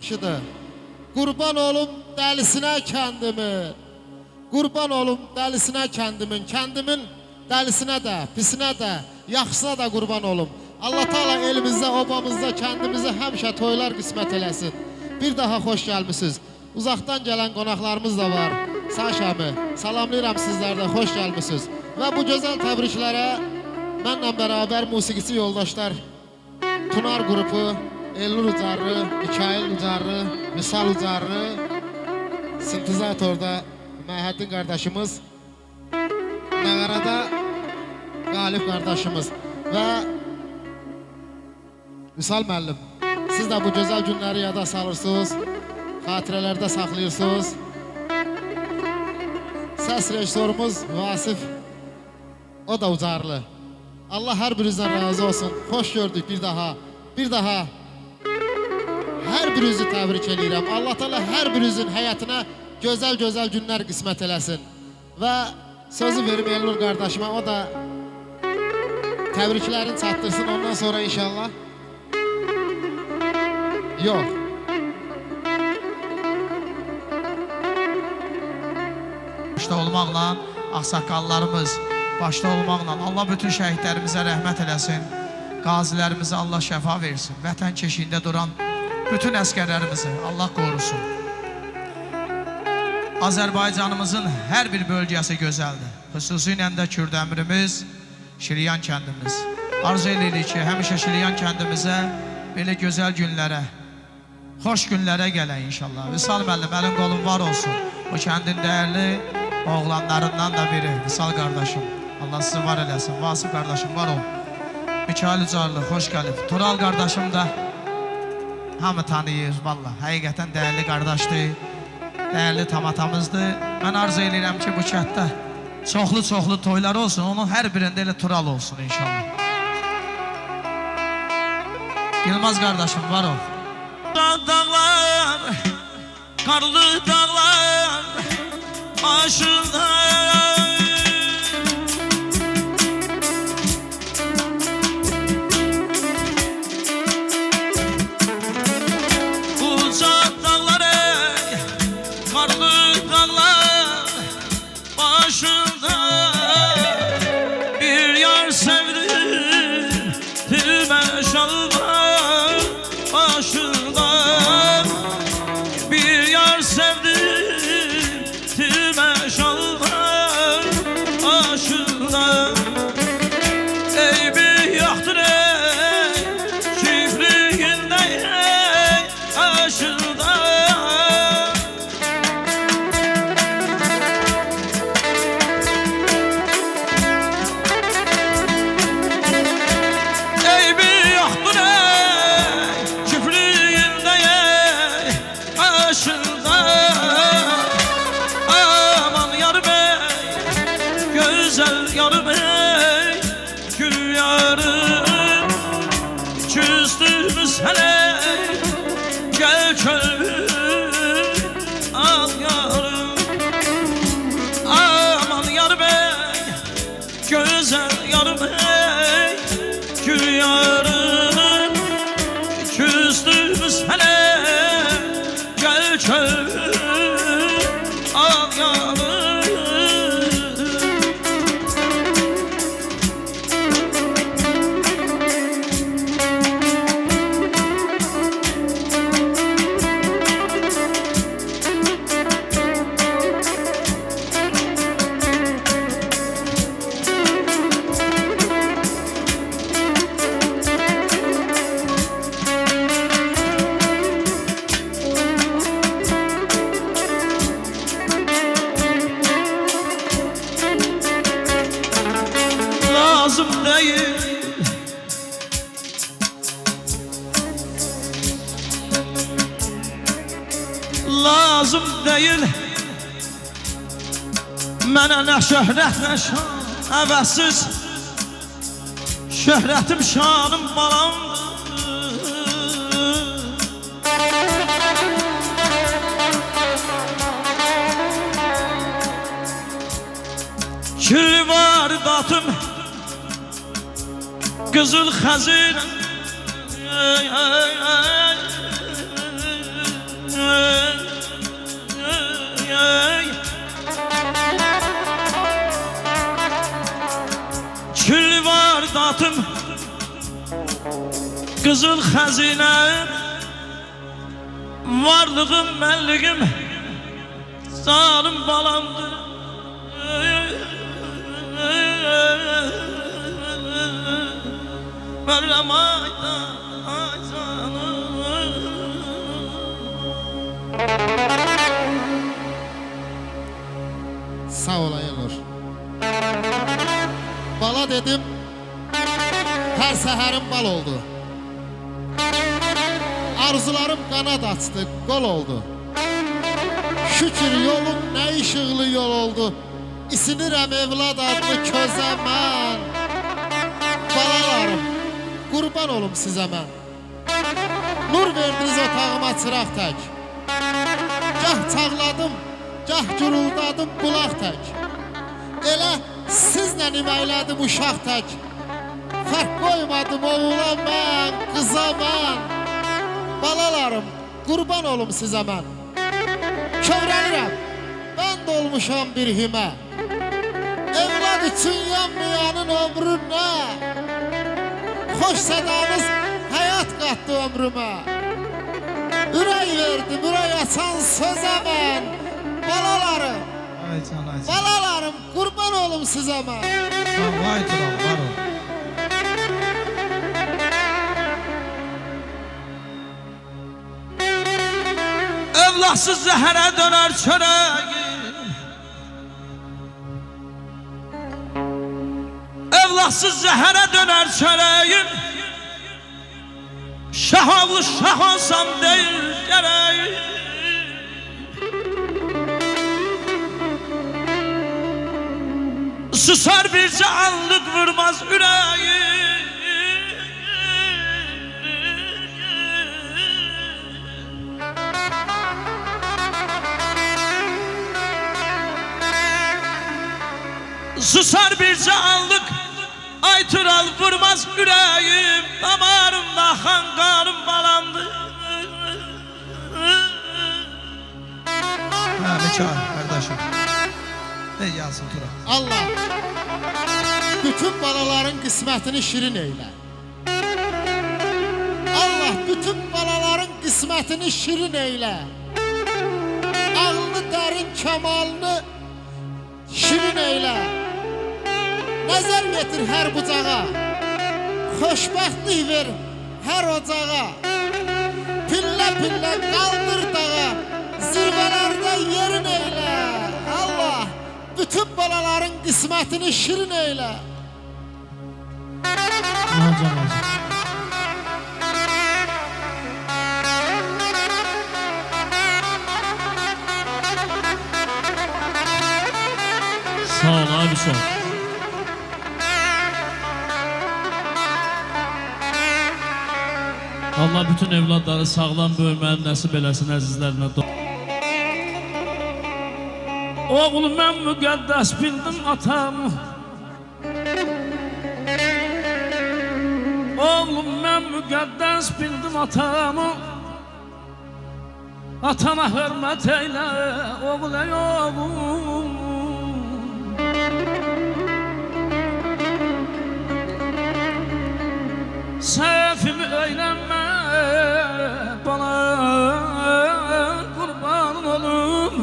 Şıdı. Qurban olum dəlisinə kəndimin. Qurban olum dəlisinə kəndimin. Kəndimin dəlisinə də, pisinə də, yaxşısına da qurban olum. Allah Teala elimizdə, obamızda, kəndimizə həmişə toylar qismət eləsin. Bir daha xoş gəlmisiniz. Uzaqdan gələn qonaqlarımız da var. Saşəmi, salamlayıram sizlərdə, xoş gəlmisiniz. Və bu gözəl təbriklərə mənlə bərabər musiqisi yoldaşlar Tunar qrupu, Elnur Ucarlı, Mikail Ucarlı, Misal Ucarlı, sintezatorda Məhəddin qardaşımız, Nəğərədə Qalib qardaşımız və Misal müəllim, siz də bu gözəl günləri yada salırsınız, xatirələrdə saxlayırsınız. Səs rejissorumuz Vasif, o da Ucarlı. Allah hər birinizdən razı olsun, xoş gördük bir daha. Hər birinizi təbrik edirəm. Allah Teala hər birinizin həyatına gözəl günlər qismət eləsin. Və sözü verim Elnur qardaşıma, o da təbriklərini çatdırsın ondan sonra inşallah. Yox. Başda olmaqla ağsaqqallarımız, başda olmaqla Allah bütün şəhidlərimizə rəhmət eləsin. Qazilərimizə Allah şəfa versin. Vətən keşiyində duran bütün əskərlərimizi Allah qorusun. Azərbaycanımızın hər bir bölgəsi gözəldir. Xüsusilə də Kürdəmirimiz, Şiryan kəndimiz. Arzu edirik ki, həmişə Şiryan kəndimizə belə gözəl günlərə, xoş günlərə gələk inşallah. Visal müəllim, əlin qolun var olsun. O kəndin dəyərli oğlanlarından da biri, Visal qardaşım. Allah sizi var eləsin. Vasif qardaşım var ol. Mikail Ucarlı, xoş gəlib. Tural qardaşım da hamı tanıyır, valla. Həqiqətən dəyərli qardaşdır, dəyərli tamatamızdır. Mən arzu edirəm ki, bu kətdə çoxlu toylar olsun, onun hər birində elə Tural olsun inşallah. Yılmaz qardaşım, var ol. Dağlar, qarlı dağlar, başında lazım deyil mənə nə şöhrət nə şan əvəzsiz şöhrətim şanım balamdır ki var datım qızıl xəzin həyatım qızıl xəzinə, varlığım, mənliğim zalim balamdır. Ölürəm aydan, ay canım. Sağ ol Aynur. Bala dedim, her səhərim bal oldu. Arzularım qanad açdı, qol oldu. Şükür yolum nə işıqlı yol oldu. İsinirəm evlad adlı közə mən. Balalarım, qurban olum sizə mən. Nur verdiniz otağıma çıraq tək. Gah çağladım, gah güruldadım bulaq tək. Elə sizlə iməklədim uşaq tək. Fərq qoymadım oğula mən, qıza mən. Balalarım, qurban olum sizə mən. Kövrəlirəm, mən də olmuşam bir himə. Evlad üçün yanmayanın ömrü nə? Xoş sədanız həyat qatdı ömrümə. Ürək verdim, ürək açan sözə mən. Balalarım, Ay can, ay can. balalarım, qurban olum sizə mən. Vay kral, var ol. Evladsız zəhərə dönər çörəyim, evladsız zəhərə dönər çörəyim. Şah oğlu şah olsam deyil gərək. Susar bircə anlıq vurmaz ürəyi. Susar bircə anlıq ay tural vurmaz ürəyim. Damarımda axan qanım balamdır. Hə, Bekar, qardaşım. Ne yazsın Turan? Allah bütün balaların qismətini şirin eylə. Allah bütün balaların qismətini şirin eylə. Ağlını dərin kəmalını şirin eylə. Nəzər yetir hər bucağa. Xoşbəxtlik ver hər ocağa. Pillə pillə qaldır dağa. Zirvələrdə yerin eylə. Allah bütün balaların qismətini şirin eylə. Hocam. Sağ ol abi, sağ ol. Allah bütün evladları sağlam böyüməni nəsib eləsin əzizlərinə. Oğlum mən müqəddəs bildim atamı. Oğlum mən müqəddəs bildim atamı. Atana hörmət eylə, oğul ey oğlum. Səhvimi öyrənmə bana, qurban olum.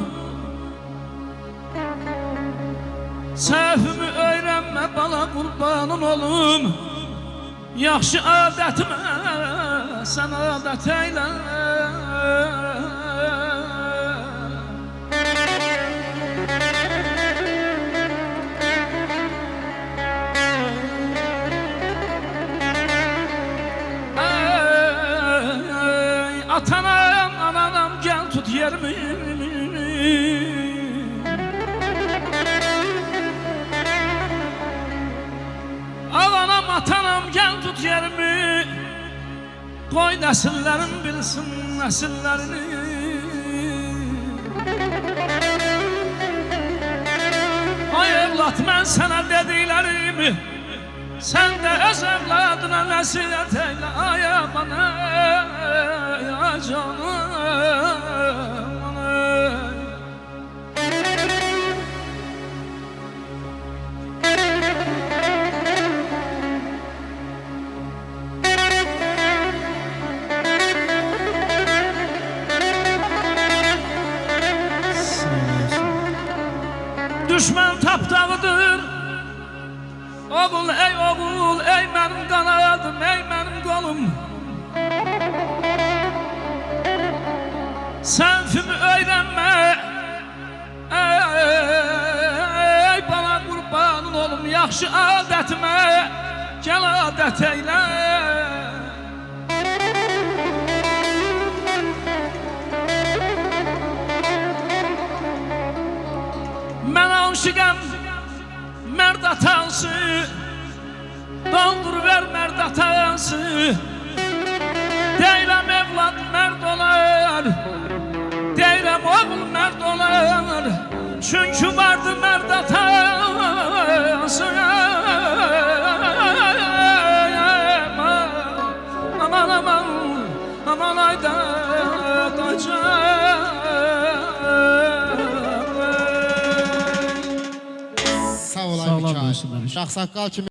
Səhvimi öyrənmə bana, qurbanın olum. Yaxşı adətimə sən adət eylə. Atanam, ananam gel tut yerimi. Alanam, atanam gel tut yerimi. Koy nesillerin bilsin nesillerini. Ay evlat, mən sana dediklerimi sen de öz evladına nəsihət eyle. Ay bana, ay canım. Oğul ey oğul, ey benim kanadım, ey benim kolum. Sənfimi öyrənmə, ey bana qurbanın olum. Yaxşı adətimə gəl adət eylə. Mən aşıqəm mərd atansı, doldur ver mərd atansı. Deyirəm evlad mərd olar, deyirəm oğul mərd olar. Çünkü vardı mərd atası. Aman aman, aman ayda dacam. Sağ ol Sağ ol, Mikail. Müştəri. Şahsaqqal kimi